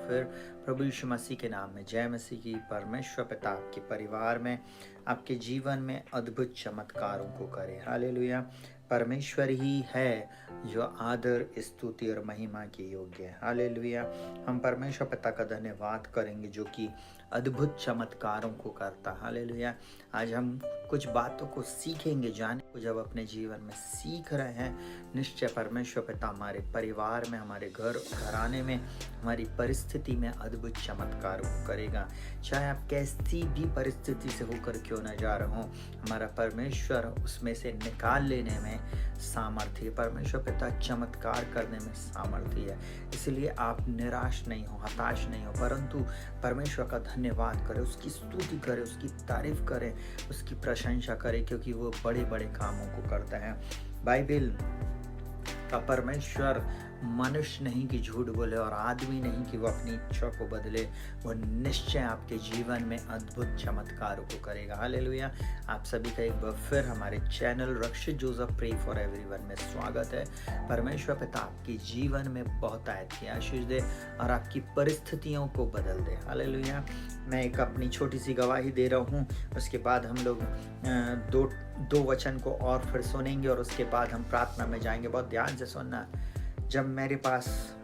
फिर प्रभु यीशु मसीह के नाम में जय मसीह की। परमेश्वर पिता आपके परिवार में, आपके जीवन में अद्भुत चमत्कारों को करे। हालेलुया। परमेश्वर ही है जो आदर, स्तुति और महिमा के योग्य है। हालेलुया। हम परमेश्वर पिता का धन्यवाद करेंगे जो कि अद्भुत चमत्कारों को करता। हालेलुया। आज हम कुछ बातों को सीखेंगे, जाने को जब अपने जीवन में सीख रहे हैं, निश्चय परमेश्वर पिता हमारे परिवार में, हमारे घराने में, हमारी परिस्थिति में अद्भुत चमत्कारों को करेगा। चाहे आप कैसी भी परिस्थिति से होकर क्यों न जा रहे हो, हमारा परमेश्वर उसमें से निकाल लेने में सामर्थ्य है। परमेश्वर पिता चमत्कार करने में सामर्थ्य है। इसलिए आप निराश नहीं हो, हताश नहीं हो, परंतु परमेश्वर का धन्यवाद करें, उसकी स्तुति करें, उसकी तारीफ करें, उसकी प्रशंसा करें, क्योंकि वो बड़े बड़े कामों को करता है। बाइबल का परमेश्वर मनुष्य नहीं कि झूठ बोले और आदमी नहीं कि वो अपनी इच्छा को बदले। वो निश्चय आपके जीवन में अद्भुत चमत्कारों को करेगा। हालेलुया। आप सभी का एक बार फिर हमारे channel Rakshit Joseph pray for everyone में स्वागत है। परमेश्वर पिता आपके जीवन में बहुत आयत की आशीष दे और आपकी परिस्थितियों को बदल दे। हालेलुया। मैं एक अपनी छोटी सी गवाही दे रहा हूँ, उसके बाद हम लोग दो वचन को और फिर सुनेंगे और उसके बाद हम प्रार्थना में जाएंगे। बहुत ध्यान से सुनना। जब मेरे पास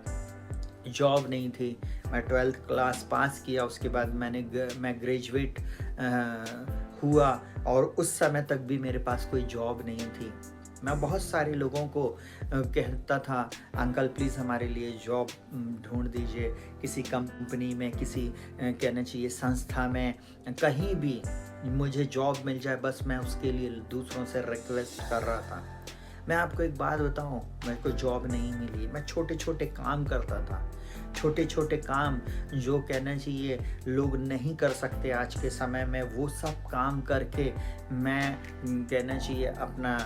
जॉब नहीं थी, मैं 12th क्लास पास किया, उसके बाद मैं ग्रेजुएट हुआ और उस समय तक भी मेरे पास कोई जॉब नहीं थी। मैं बहुत सारे लोगों को कहता था, अंकल प्लीज़ हमारे लिए जॉब ढूंढ दीजिए, किसी कंपनी में, किसी कहना चाहिए संस्था में, कहीं भी मुझे जॉब मिल जाए, बस मैं उसके लिए दूसरों से रिक्वेस्ट कर रहा था। मैं आपको एक बात बताऊं, मेरे को जॉब नहीं मिली। मैं छोटे छोटे काम करता था, छोटे छोटे काम जो कहना चाहिए लोग नहीं कर सकते आज के समय में, वो सब काम करके मैं कहना चाहिए अपना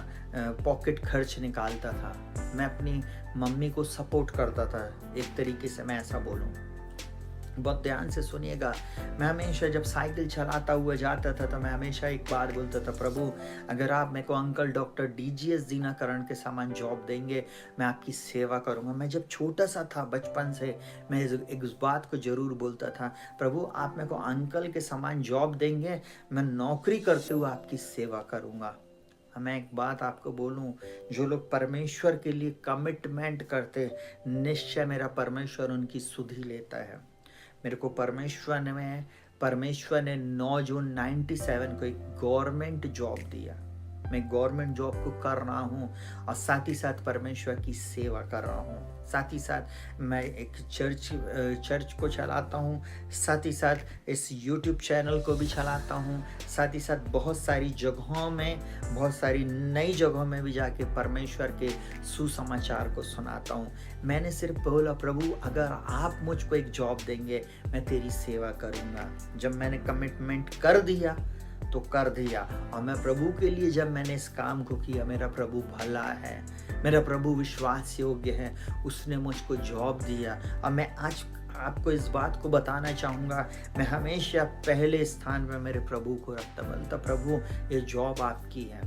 पॉकेट खर्च निकालता था। मैं अपनी मम्मी को सपोर्ट करता था, एक तरीके से मैं ऐसा बोलूं। बहुत ध्यान से सुनिएगा। मैं हमेशा जब साइकिल चलाता हुआ जाता था तो मैं हमेशा एक बात बोलता था, प्रभु अगर आप मेरे को अंकल डॉक्टर डीजीएस दीनाकरण के समान जॉब देंगे, मैं आपकी सेवा करूंगा। मैं जब छोटा सा था, बचपन से मैं एक उस बात को जरूर बोलता था, प्रभु आप मेरे को अंकल के समान जॉब देंगे, मैं नौकरी करते हुए आपकी सेवा करूंगा। मैं एक बात आपको बोलूं, जो लोग परमेश्वर के लिए कमिटमेंट करते, निश्चय मेरा परमेश्वर उनकी सुधि लेता है। मेरे को परमेश्वर ने 9 जून 97 को एक गवर्नमेंट जॉब दिया। मैं गवर्नमेंट जॉब को कर रहा हूँ और साथ ही साथ परमेश्वर की सेवा कर रहा हूँ। साथ ही साथ मैं एक चर्च को चलाता हूँ, साथ ही साथ इस YouTube चैनल को भी चलाता हूँ, साथ ही साथ बहुत सारी जगहों में, बहुत सारी नई जगहों में भी जाके परमेश्वर के सुसमाचार को सुनाता हूँ। मैंने सिर्फ बोला, प्रभु अगर आप मुझको एक जॉब देंगे, मैं तेरी सेवा करूँगा। जब मैंने कमिटमेंट कर दिया तो कर दिया, और मैं प्रभु के लिए जब मैंने इस काम को किया, मेरा प्रभु भला है, मेरा प्रभु विश्वास योग्य है, उसने मुझको जॉब दिया। और मैं आज आपको इस बात को बताना चाहूँगा, मैं हमेशा पहले स्थान में मेरे प्रभु को रखता। बोलता, प्रभु ये जॉब आपकी है,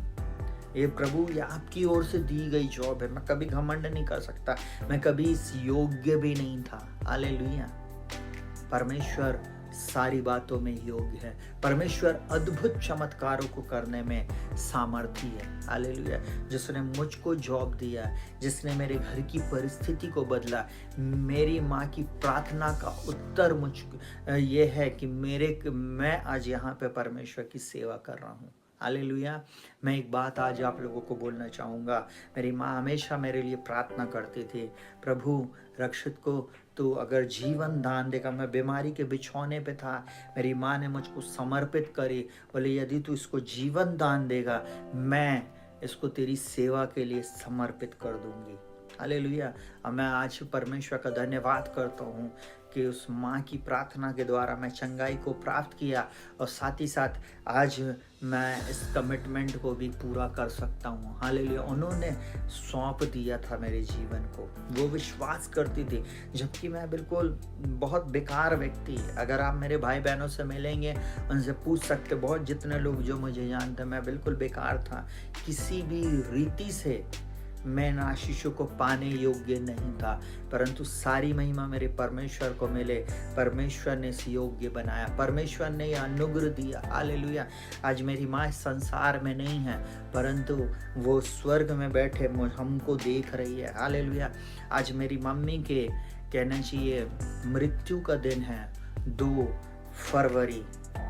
ये प्रभु ये आपकी ओर से दी गई जॉब है। मैं कभी घमंड नहीं कर सकता, मैं कभी इस योग्य भी नहीं था। हालेलुया। परमेश्वर सारी बातों में योग्य है। परमेश्वर अद्भुत चमत्कारों को करने में सामर्थी है। हालेलुया। जिसने मुझको जॉब दिया, जिसने मेरे घर की परिस्थिति को बदला, मेरी माँ की प्रार्थना का उत्तर मुझको ये है कि मैं आज यहाँ पे परमेश्वर की सेवा कर रहा हूँ। हालेलुया। मैं एक बात आज आप लोगों को बोलना चाहूँगा। मेरी माँ हमेशा मेरे लिए प्रार्थना करती थी, प्रभु रक्षित को तो अगर जीवन दान देगा। मैं बीमारी के बिछौने पे था, मेरी माँ ने मुझको समर्पित करी, बोले यदि तू इसको जीवन दान देगा, मैं इसको तेरी सेवा के लिए समर्पित कर दूंगी। हालेलुया। और मैं आज परमेश्वर का धन्यवाद करता हूँ कि उस माँ की प्रार्थना के द्वारा मैं चंगाई को प्राप्त किया, और साथ ही साथ आज मैं इस कमिटमेंट को भी पूरा कर सकता हूँ। हालेलुया। उन्होंने सौंप दिया था मेरे जीवन को, वो विश्वास करती थी, जबकि मैं बिल्कुल बहुत बेकार व्यक्ति। अगर आप मेरे भाई बहनों से मिलेंगे, उनसे पूछ सकते, बहुत जितने लोग जो मुझे जानते, मैं बिल्कुल बेकार था। किसी भी रीति से मैं इन आशीषों को पाने योग्य नहीं था, परंतु सारी महिमा मेरे परमेश्वर को मिले। परमेश्वर ने इस योग्य बनाया, परमेश्वर ने यह अनुग्रह दिया। हालेलुया। आज मेरी माँ इस संसार में नहीं है, परंतु वो स्वर्ग में बैठे हमको देख रही है। हालेलुया। आज मेरी मम्मी के कहना चाहिए मृत्यु का दिन है, 2 फरवरी।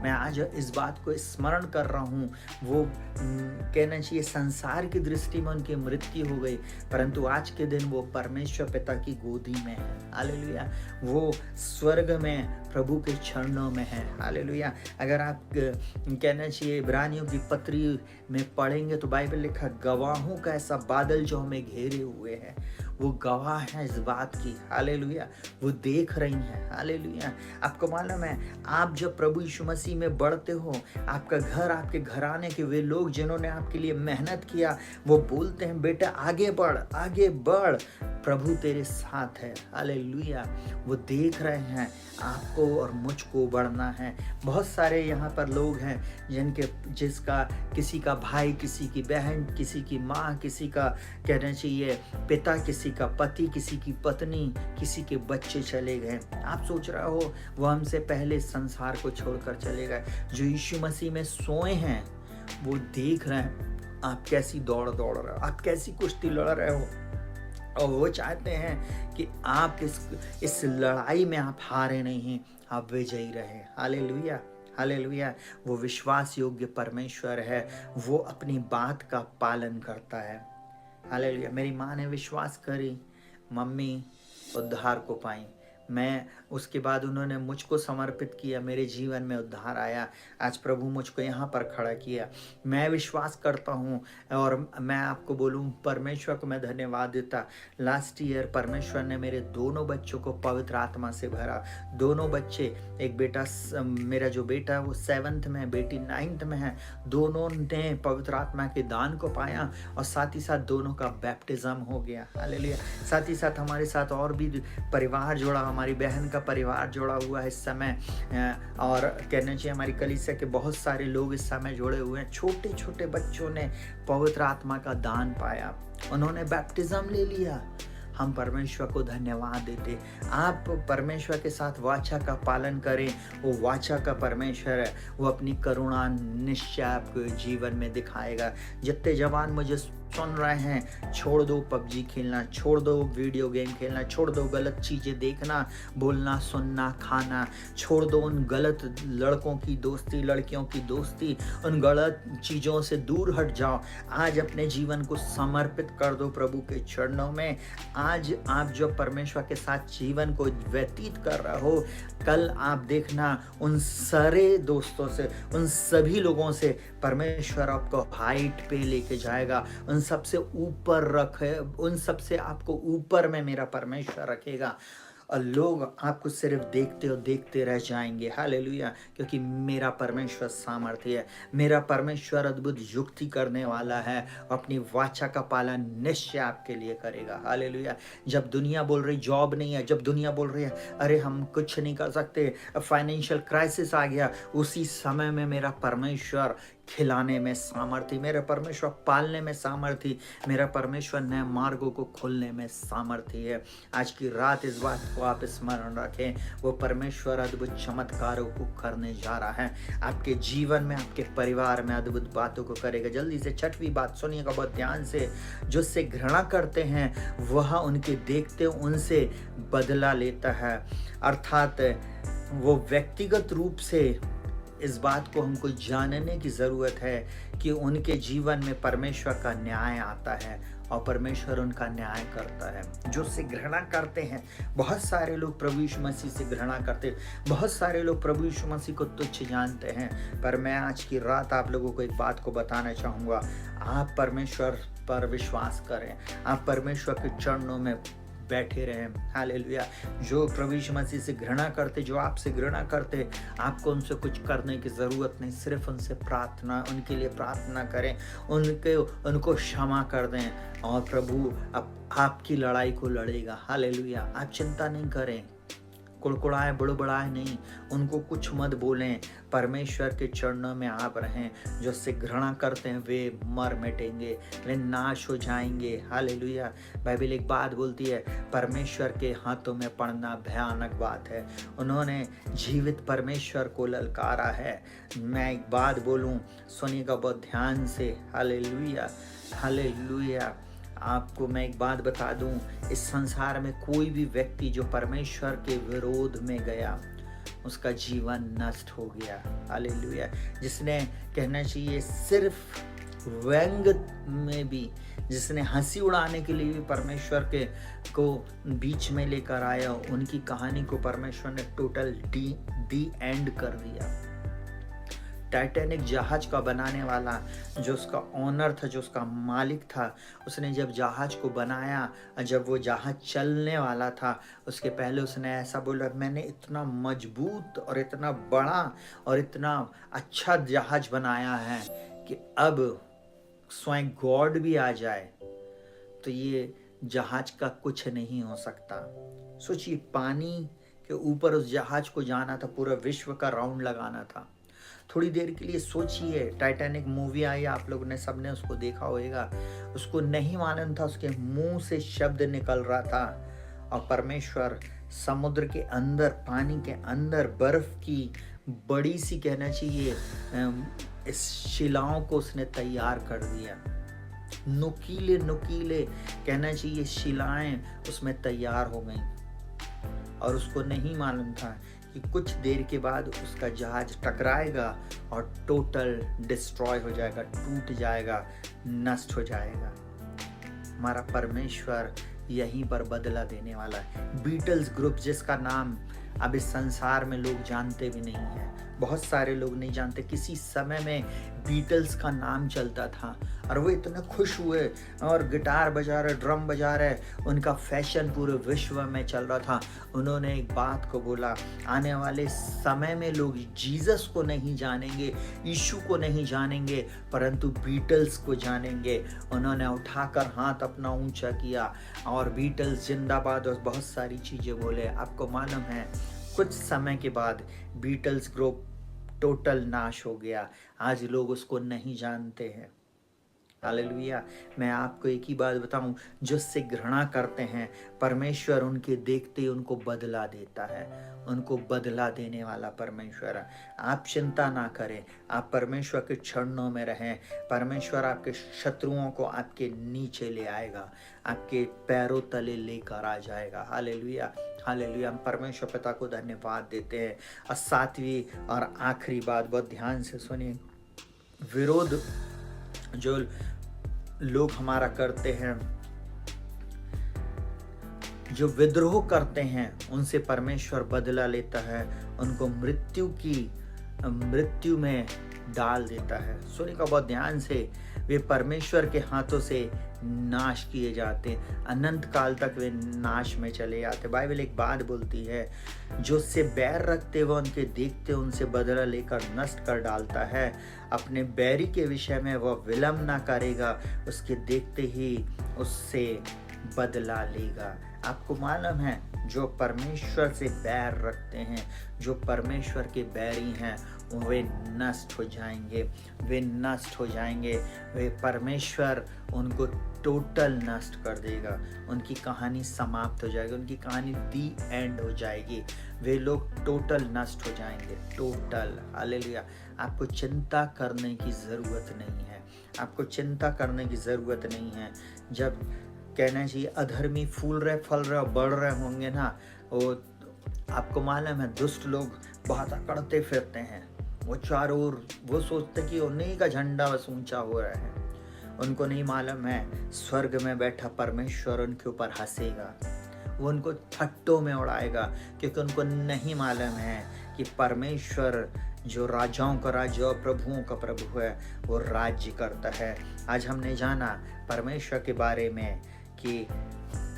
मैं आज इस बात को स्मरण कर रहा हूँ। वो कहना चाहिए संसार की दृष्टि में उनकी मृत्यु हो गई, परंतु आज के दिन वो परमेश्वर पिता की गोदी में है। हालेलुया। वो स्वर्ग में प्रभु के चरणों में है। हालेलुया। अगर आप कहना चाहिए इब्रानियों की पत्री में पढ़ेंगे तो बाइबल लिखा, गवाहों का ऐसा बादल जो हमें घेरे हुए है। वो गवाह है इस बात की। हालेलुया। वो देख रही हैं। हालेलुया। आपको मालूम है, आप जब प्रभु यीशु मसीह में बढ़ते हो, आपका घर, आपके घराने के वे लोग जिन्होंने आपके लिए मेहनत किया, वो बोलते हैं बेटा आगे बढ़, आगे बढ़, प्रभु तेरे साथ है। हालेलुया। वो देख रहे हैं आपको और मुझको बढ़ना है। बहुत सारे यहाँ पर लोग हैं जिसका किसी का भाई, किसी की बहन, किसी की माँ, किसी का कहना चाहिए पिता, किसी का पति, किसी की पत्नी, किसी के बच्चे चले गए। आप सोच रहे हो वो हमसे पहले संसार को छोड़कर चले गए। जो यीशु मसीह में सोए हैं वो देख रहे हैं आप कैसी दौड़ रहे हो, आप कैसी कुश्ती लड़ रहे हो, और वो चाहते हैं कि आप इस लड़ाई में आप हारे नहीं, आप विजयी रहे। हालेलुया। हालेलुया। वो विश्वास योग्य परमेश्वर है, वो अपनी बात का पालन करता है। हालेलुया। मेरी माँ ने विश्वास करी, मम्मी उद्धार को पाई। मैं उसके बाद उन्होंने मुझको समर्पित किया, मेरे जीवन में उद्धार आया। आज प्रभु मुझको यहाँ पर खड़ा किया। मैं विश्वास करता हूँ और मैं आपको बोलूँ, परमेश्वर को मैं धन्यवाद देता। लास्ट ईयर परमेश्वर ने मेरे दोनों बच्चों को पवित्र आत्मा से भरा। दोनों बच्चे, एक बेटा, मेरा जो बेटा है वो 7th में है, बेटी 9th में है। दोनों ने पवित्र आत्मा के दान को पाया और साथ ही साथ दोनों का बैप्टिज्म हो गया। हालेलुया। साथ ही साथ हमारे साथ और भी परिवार जुड़ा, हमारी बहन का परिवार जुड़ा हुआ है इस समय, और कहना चाहिए हमारी कलीसिया के बहुत सारे लोग इस समय जुड़े हुए हैं। छोटे छोटे बच्चों ने पवित्र आत्मा का दान पाया, उन्होंने बैप्टिज्म ले लिया। हम परमेश्वर को धन्यवाद देते। आप परमेश्वर के साथ वाचा का पालन करें। वो वाचा का परमेश्वर है, वो अपनी करुणा निश्चय आपके जीवन में दिखाएगा। जितने जवान मुझे सुन रहे हैं, छोड़ दो पबजी खेलना, छोड़ दो वीडियो गेम खेलना, छोड़ दो गलत चीज़ें देखना, बोलना, सुनना, खाना, छोड़ दो उन गलत लड़कों की दोस्ती, लड़कियों की दोस्ती, उन गलत चीज़ों से दूर हट जाओ। आज अपने जीवन को समर्पित कर दो प्रभु के चरणों में। आज आप जो परमेश्वर के साथ जीवन को व्यतीत कर रहे हो, कल आप देखना उन सारे दोस्तों से, उन सभी लोगों से परमेश्वर आपको हाइट पे लेके जाएगा। उन सबसे ऊपर रखे, उन सबसे आपको ऊपर में मेरा परमेश्वर रखेगा और लोग आपको सिर्फ देखते और देखते रह जाएंगे। हालेलुया। क्योंकि मेरा परमेश्वर सामर्थ्य है, मेरा परमेश्वर अद्भुत युक्ति करने वाला है, अपनी वाचा का पालन निश्चय आपके लिए करेगा। हालेलुया। जब दुनिया बोल रही जॉब नहीं है, जब दुनिया बोल रही है अरे हम कुछ नहीं कर सकते, फाइनेंशियल क्राइसिस आ गया, उसी समय में मेरा परमेश्वर खिलाने में सामर्थ्य, मेरा परमेश्वर पालने में सामर्थ्य, मेरा परमेश्वर नए मार्गों को खोलने में सामर्थ्य है। आज की रात इस बात को आप स्मरण रखें, वो परमेश्वर अद्भुत चमत्कारों को करने जा रहा है आपके जीवन में, आपके परिवार में अद्भुत बातों को करेगा। जल्दी से 6वीं बात सुनिएगा बहुत ध्यान से। जो उससे घृणा करते हैं वह उनके देखते उनसे बदला लेता है। अर्थात वो व्यक्तिगत रूप से इस बात को हमको जानने की ज़रूरत है कि उनके जीवन में परमेश्वर का न्याय आता है और परमेश्वर उनका न्याय करता है। जो उससे घृणा करते हैं, बहुत सारे लोग प्रभु यीशु मसीह से घृणा करते हैं, बहुत सारे लोग प्रभु यीशु मसीह को तुच्छ जानते हैं। पर मैं आज की रात आप लोगों को एक बात को बताना चाहूँगा, आप परमेश्वर पर विश्वास करें, आप परमेश्वर के चरणों में बैठे रहें। हालेलुया। जो प्रभु यीशु मसीह से घृणा करते, जो आपसे घृणा करते, आपको उनसे कुछ करने की ज़रूरत नहीं, सिर्फ उनसे प्रार्थना, उनके लिए प्रार्थना करें, उनको क्षमा कर दें और प्रभु आपकी लड़ाई को लड़ेगा। हालेलुया। आप चिंता नहीं करें, कुड़कुड़ाए बुड़बुड़ाए नहीं, उनको कुछ मत बोलें। परमेश्वर के चरणों में आप रहें। जो उससे घृणा करते हैं वे मर मिटेंगे, वे नाश हो जाएंगे। हालेलुया। बाइबल एक बात बोलती है, परमेश्वर के हाथों में पड़ना भयानक बात है। उन्होंने जीवित परमेश्वर को ललकारा है। मैं एक बात बोलूं, सुनिएगा बहुत ध्यान से। Hallelujah, hallelujah. आपको मैं एक बात बता दूं, इस संसार में कोई भी व्यक्ति जो परमेश्वर के विरोध में गया, उसका जीवन नष्ट हो गया। हालेलुया। जिसने कहना चाहिए सिर्फ व्यंग में भी, जिसने हंसी उड़ाने के लिए भी परमेश्वर के को बीच में लेकर आया, उनकी कहानी को परमेश्वर ने टोटल दी एंड कर दिया। टाइटैनिक जहाज का बनाने वाला, जो उसका ओनर था, जो उसका मालिक था, उसने जब जहाज को बनाया, जब वो जहाज चलने वाला था, उसके पहले उसने ऐसा बोला, मैंने इतना मजबूत और इतना बड़ा और इतना अच्छा जहाज बनाया है कि अब स्वयं गॉड भी आ जाए तो ये जहाज का कुछ नहीं हो सकता। सोचिए, पानी के ऊपर उस जहाज को जाना था, पूरा विश्व का राउंड लगाना था। थोड़ी देर के लिए सोचिए, टाइटैनिक मूवी आई, आप लोगों ने सबने उसको देखा होगा। उसको नहीं मालूम था, उसके मुंह से शब्द निकल रहा था और परमेश्वर समुद्र के अंदर, पानी के अंदर बर्फ की बड़ी सी कहना चाहिए इस शिलाओं को उसने तैयार कर दिया। नुकीले नुकीले कहना चाहिए शिलाएं उसमें तैयार हो गई और उसको नहीं मालूम था कि कुछ देर के बाद उसका जहाज टकराएगा और टोटल डिस्ट्रॉय हो जाएगा, टूट जाएगा, नष्ट हो जाएगा। हमारा परमेश्वर यहीं पर बदला देने वाला है। बीटल्स ग्रुप, जिसका नाम अब इस संसार में लोग जानते भी नहीं है, बहुत सारे लोग नहीं जानते। किसी समय में बीटल्स का नाम चलता था और वो इतने खुश हुए और गिटार बजा रहे, ड्रम बजा रहे, उनका फैशन पूरे विश्व में चल रहा था। उन्होंने एक बात को बोला, आने वाले समय में लोग जीसस को नहीं जानेंगे, यीशु को नहीं जानेंगे, परंतु बीटल्स को जानेंगे। उन्होंने उठाकर हाथ अपना ऊंचा किया और बीटल्स जिंदाबाद और बहुत सारी चीज़ें बोले। आपको मालूम है, कुछ समय के बाद बीटल्स ग्रुप टोटल नाश हो गया। आज लोग उसको नहीं जानते हैं। हालेलुया। मैं आपको एक ही बात बताऊं, जो उससे घृणा करते हैं, परमेश्वर उनके देखते ही उनको बदला देता है। उनको बदला देने वाला परमेश्वर है। आप चिंता ना करें, आप परमेश्वर के चरणों में रहें। परमेश्वर आपके शत्रुओं को आपके नीचे ले आएगा, आपके पैरों तले लेकर आ जाएगा। Hallelujah, hallelujah. हम परमेश्वर पिता को धन्यवाद देते हैं। और सातवीं और आखिरी बात, बहुत ध्यान से सुनिए। विरोध जो लोग हमारा करते हैं, जो विद्रोह करते हैं, उनसे परमेश्वर बदला लेता है, उनको मृत्यु में डाल देता है। सुनिएगा बहुत ध्यान से, वे परमेश्वर के हाथों से नाश किए जाते, अनंत काल तक वे नाश में चले जाते। बाइबल एक बात बोलती है, जो उससे बैर रखते वह उनके देखते उनसे बदला लेकर नष्ट कर डालता है। अपने बैरी के विषय में वह विलंब ना करेगा, उसके देखते ही उससे बदला लेगा। आपको मालूम है, जो परमेश्वर से बैर रखते हैं, जो परमेश्वर के बैरी हैं, वे नष्ट हो जाएंगे, वे नष्ट हो जाएंगे। वे परमेश्वर उनको टोटल नष्ट कर देगा। उनकी कहानी समाप्त हो जाएगी, उनकी कहानी दी एंड हो जाएगी। वे लोग टोटल नष्ट हो जाएंगे, टोटल। हालेलुया। आपको चिंता करने की ज़रूरत नहीं है, आपको चिंता करने की ज़रूरत नहीं है। जब कहना चाहिए अधर्मी फूल रहे, फल रहे और बढ़ रहे होंगे ना, वो आपको मालूम है, दुष्ट लोग बहुत अकड़ते फिरते हैं। वो चारों ओर वो सोचते कि उन्हीं का झंडा बस ऊंचा हो रहा है। उनको नहीं मालूम है, स्वर्ग में बैठा परमेश्वर उनके ऊपर हंसेगा, वो उनको थट्टों में उड़ाएगा, क्योंकि उनको नहीं मालूम है कि परमेश्वर जो राजाओं का राजा और प्रभुओं का प्रभु है, वो राज्य करता है। आज हमने जाना परमेश्वर के बारे में कि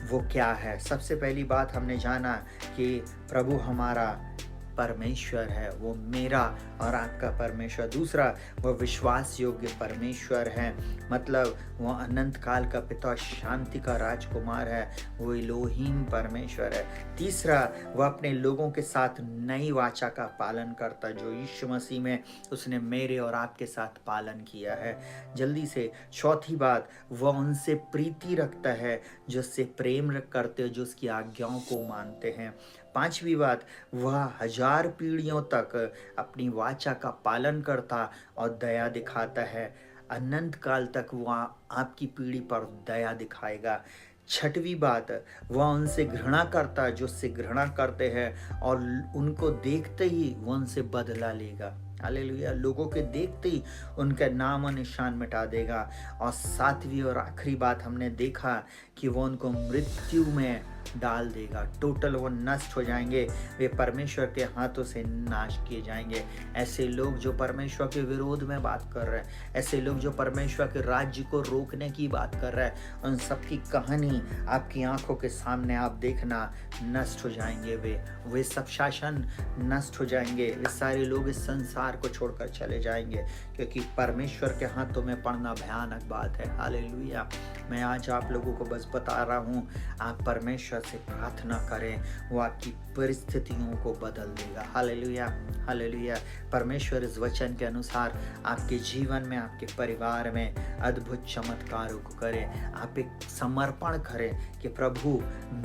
वो क्या है। सबसे पहली बात हमने जाना कि प्रभु हमारा परमेश्वर है, वो मेरा और आपका परमेश्वर। दूसरा, वो विश्वास योग्य परमेश्वर है, मतलब वो अनंत काल का पिता, शांति का राजकुमार है, वो इलोहीम परमेश्वर है। तीसरा, वो अपने लोगों के साथ नई वाचा का पालन करता, जो यीशु मसीह में उसने मेरे और आपके साथ पालन किया है। जल्दी से चौथी बात, वह उनसे प्रीति रखता है जो उससे प्रेम करते हो, जो उसकी आज्ञाओं को मानते हैं। पांचवी बात, वह 1000 पीढ़ियों तक अपनी वाचा का पालन करता और दया दिखाता है। अनंत काल तक वह आपकी पीढ़ी पर दया दिखाएगा। छठवीं बात, वह उनसे घृणा करता जो उससे घृणा करते हैं, और उनको देखते ही वह उनसे बदला लेगा। हालेलुया। लोगों के देखते ही उनका नाम और निशान मिटा देगा। और सातवीं और आखिरी बात हमने देखा कि वो उनको मृत्यु में डाल देगा। टोटल वो नष्ट हो जाएंगे, वे परमेश्वर के हाथों से नाश किए जाएंगे। ऐसे लोग जो परमेश्वर के विरोध में बात कर रहे हैं, ऐसे लोग जो परमेश्वर के राज्य को रोकने की बात कर रहे हैं, उन सब की कहानी आपकी आंखों के सामने आप देखना, नष्ट हो जाएंगे। वे सब शासन नष्ट हो जाएंगे। वे सारे लोग इस संसार को छोड़कर चले जाएंगे, क्योंकि परमेश्वर के हाथों में पड़ना भयानक बात है। हालेलुया। मैं आज आप लोगों को बस बता रहा हूँ, आप परमेश्वर से प्रार्थना करें, वो आपकी परिस्थितियों को बदल देगा। Hallelujah, hallelujah. परमेश्वर इस वचन के अनुसार आपके जीवन में, आपके परिवार में अद्भुत चमत्कारों को करे। आप एक समर्पण करें कि प्रभु,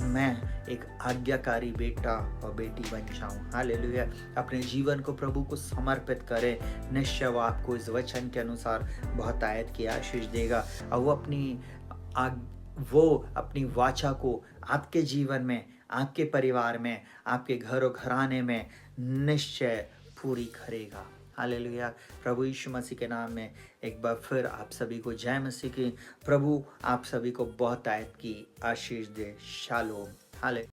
मैं एक आज्ञाकारी बेटा और बेटी बन जाऊं। हालेलुया। अपने जीवन को प्रभु को समर्पित करें। निश्चय वो आपको इस वचन के अनुसार बहुत आयत की आशीष देगा, और वो अपनी वाचा को आपके जीवन में, आपके परिवार में, आपके घरों घराने में निश्चय पूरी करेगा। हालेलुया। प्रभु यीशु मसीह के नाम में एक बार फिर आप सभी को जय मसीह की। प्रभु आप सभी को बहुत आयत की आशीष दे। शालोम। हाले